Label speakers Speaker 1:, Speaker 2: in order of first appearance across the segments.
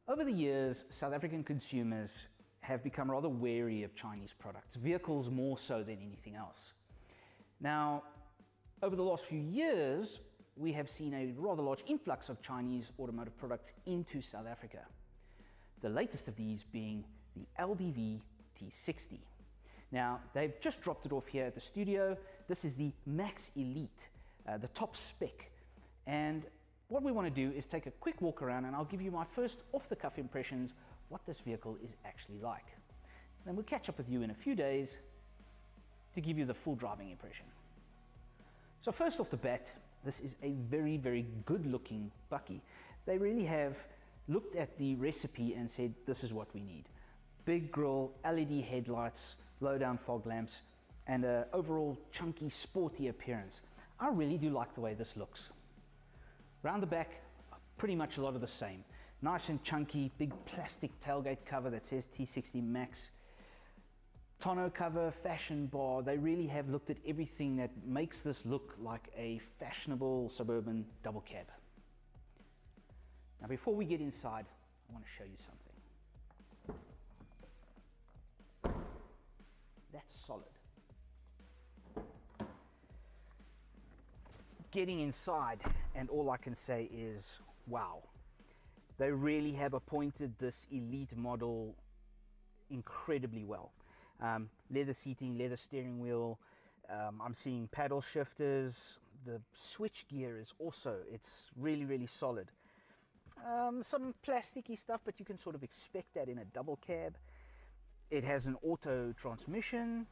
Speaker 1: Over the years, South African consumers have become rather wary of Chinese products, vehicles more so than anything else. Now, over the last few years, we have seen a rather large influx of Chinese automotive products into South Africa. The latest of these being the LDV T60. Now, they've just dropped it off here at the studio. This is the Max Elite, the top spec. And what we want to do is take a quick walk around and I'll give you my first off-the-cuff impressions what this vehicle is actually like. Then we'll catch up with you in a few days to give you the full driving impression. So first off the bat, this is a very, very good looking bakkie. They really have looked at the recipe and said, this is what we need. Big grille, LED headlights, low down fog lamps, and an overall chunky, sporty appearance. I really do like the way this looks. Round the back, pretty much a lot of the same. Nice and chunky, big plastic tailgate cover that says T60 Max. Tonneau cover, fashion bar, they really have looked at everything that makes this look like a fashionable suburban double cab. Now before we get inside, I want to show you something. That's solid. Getting inside, and all I can say is, wow. They really have appointed this Elite model incredibly well. Leather seating, leather steering wheel, I'm seeing paddle shifters. The switch gear is also, it's really, really solid. Some plasticky stuff, but you can sort of expect that in a double cab. It has an auto transmission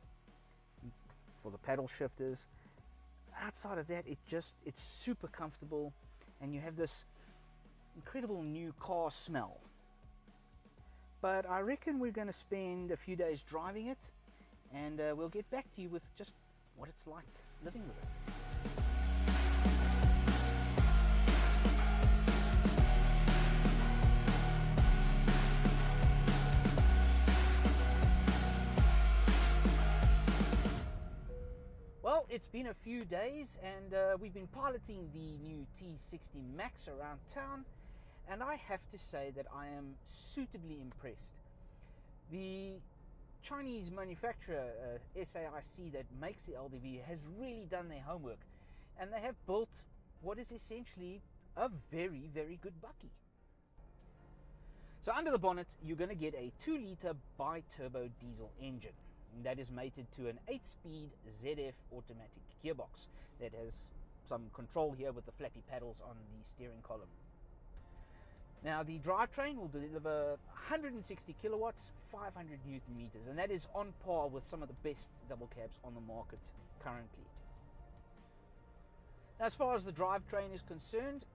Speaker 1: for the paddle shifters. Outside of that, it's super comfortable, and you have this incredible new car smell. But I reckon we're going to spend a few days driving it, and we'll get back to you with just what it's like living with it. Well, it's been a few days and we've been piloting the new T60 Max around town, and I have to say that I am suitably impressed. The Chinese manufacturer SAIC that makes the LDV has really done their homework, and they have built what is essentially a very, very good bakkie. So under the bonnet, you're going to get a 2-litre bi-turbo diesel engine. That is mated to an 8-speed ZF automatic gearbox that has some control here with the flappy paddles on the steering column. Now the drivetrain will deliver 160 kilowatts, 500 newton meters, and that is on par with some of the best double cabs on the market currently. Now, as far as the drivetrain is concerned,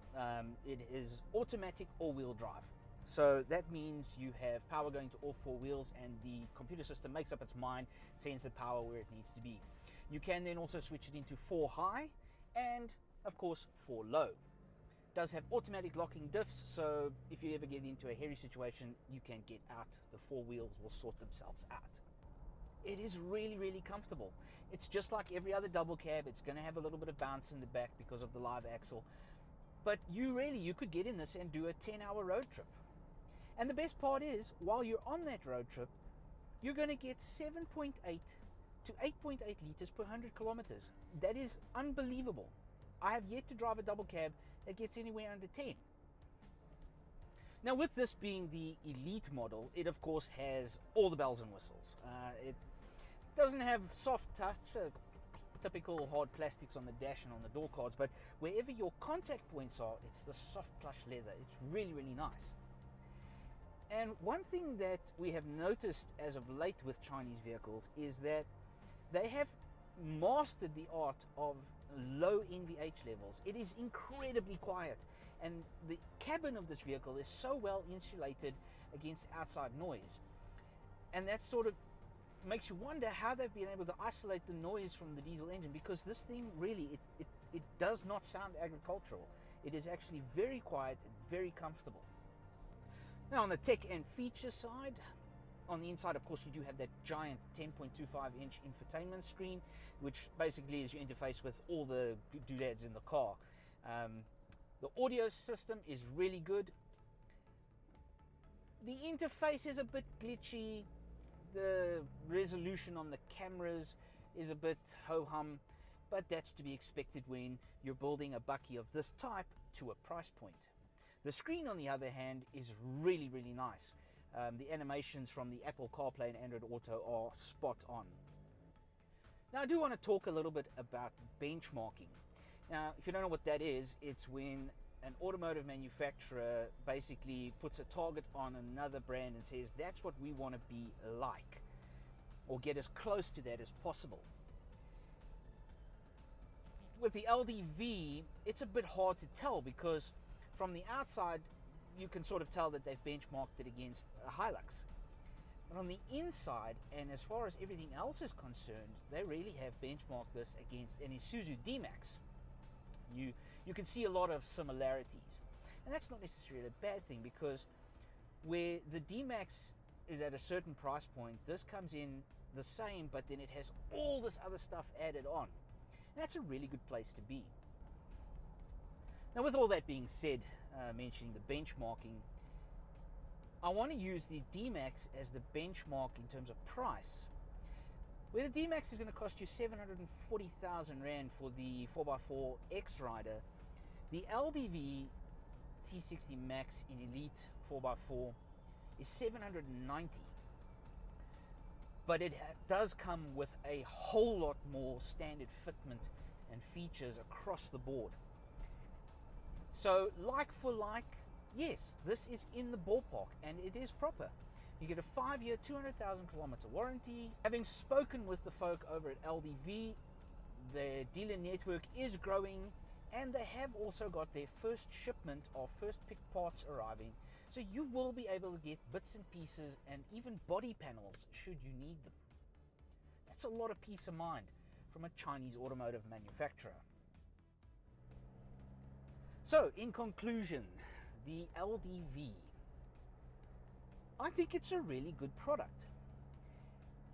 Speaker 1: it is automatic all-wheel drive. So that means you have power going to all 4 wheels, and the computer system makes up its mind, sends the power where it needs to be. You can then also switch it into 4 high and of course 4 low. It does have automatic locking diffs, so if you ever get into a hairy situation, you can get out. The 4 wheels will sort themselves out. It is really, really comfortable. It's just like every other double cab. It's going to have a little bit of bounce in the back because of the live axle, but you could get in this and do a 10-hour road trip. And the best part is, while you're on that road trip, you're going to get 7.8 to 8.8 liters per 100 kilometers. That is unbelievable. I have yet to drive a double cab that gets anywhere under 10. Now, with this being the Elite model, it of course has all the bells and whistles. It doesn't have soft touch, typical hard plastics on the dash and on the door cards, but wherever your contact points are, it's the soft plush leather. It's really, really nice. And one thing that we have noticed as of late with Chinese vehicles is that they have mastered the art of low NVH levels. It is incredibly quiet, and the cabin of this vehicle is so well insulated against outside noise. And that sort of makes you wonder how they've been able to isolate the noise from the diesel engine, because this thing really, it does not sound agricultural. It is actually very quiet and very comfortable. Now, on the tech and feature side, on the inside, of course, you do have that giant 10.25-inch infotainment screen, which basically is your interface with all the doodads in the car. The audio system is really good. The interface is a bit glitchy. The resolution on the cameras is a bit ho-hum, but that's to be expected when you're building a bakkie of this type to a price point. The screen, on the other hand, is really, really nice. The animations from the Apple CarPlay and Android Auto are spot on. Now, I do want to talk a little bit about benchmarking. Now, if you don't know what that is, it's when an automotive manufacturer basically puts a target on another brand and says, that's what we want to be like, or get as close to that as possible. With the LDV, it's a bit hard to tell because from the outside, you can sort of tell that they've benchmarked it against a Hilux. But on the inside, and as far as everything else is concerned, they really have benchmarked this against an Isuzu D-Max. You can see a lot of similarities. And that's not necessarily a bad thing, because where the D-Max is at a certain price point, this comes in the same, but then it has all this other stuff added on. And that's a really good place to be. Now, with all that being said, mentioning the benchmarking, I want to use the D-Max as the benchmark in terms of price. Where the D-Max is going to cost you 740,000 Rand for the 4x4 X-Rider, the LDV T60 Max in Elite 4x4 is 790. But it does come with a whole lot more standard fitment and features across the board. So, like for like, yes, this is in the ballpark and it is proper. You get a 5-year, 200,000 kilometer warranty. Having spoken with the folk over at LDV, their dealer network is growing, and they have also got their first shipment of first pick parts arriving. So you will be able to get bits and pieces and even body panels should you need them. That's a lot of peace of mind from a Chinese automotive manufacturer. So, in conclusion, the LDV. I think it's a really good product.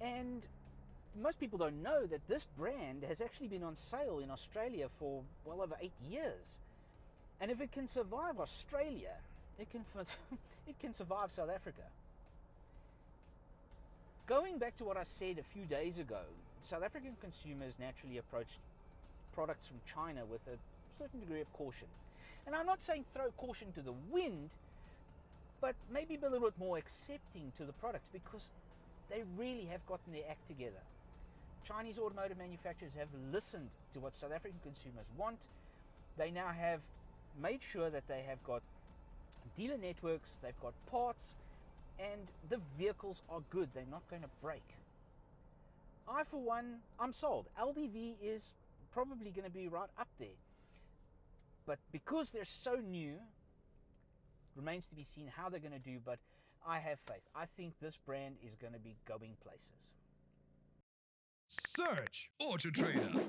Speaker 1: And most people don't know that this brand has actually been on sale in Australia for well over 8 years. And if it can survive Australia, it can survive South Africa. Going back to what I said a few days ago, South African consumers naturally approach products from China with a certain degree of caution. And I'm not saying throw caution to the wind, but maybe be a little bit more accepting to the products, because they really have gotten their act together. Chinese automotive manufacturers have listened to what South African consumers want. They now have made sure that they have got dealer networks, they've got parts, and the vehicles are good. They're not going to break. I, for one, I'm sold. LDV is probably going to be right up there. But because they're so new, remains to be seen how they're going to do, but I have faith. I think this brand is going to be going places.
Speaker 2: Search AutoTrader.